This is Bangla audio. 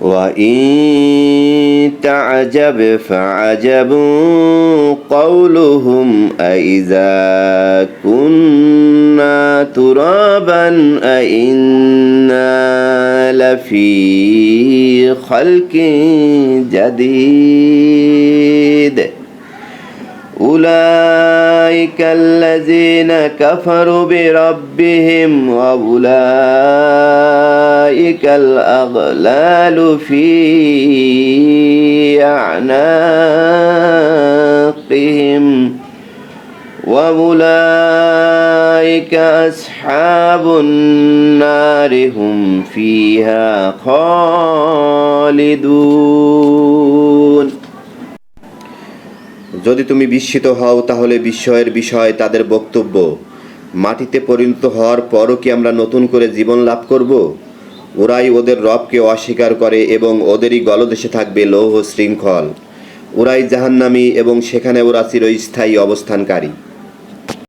وإن تعجب فعجب قولهم أإذا كنا ترابا أإنا لفي خلق جديد أولئك الذين كفروا بربهم وأولئك الأغلال في أعناقهم وأولئك أصحاب النار هم فيها خالدون। যদি তুমি বিস্মিত হও তাহলে বিস্ময়ের বিষয় তাদের বক্তব্য, মাটিতে পরিণত হওয়ার পরও কি আমরা নতুন করে জীবন লাভ করব? ওরাই ওদের রবকে অস্বীকার করে এবং ওদেরই গলদেশে থাকবে লৌহ শৃঙ্খল। ওরাই জাহান্নামী এবং সেখানে ওরা চিরস্থায়ী অবস্থানকারী।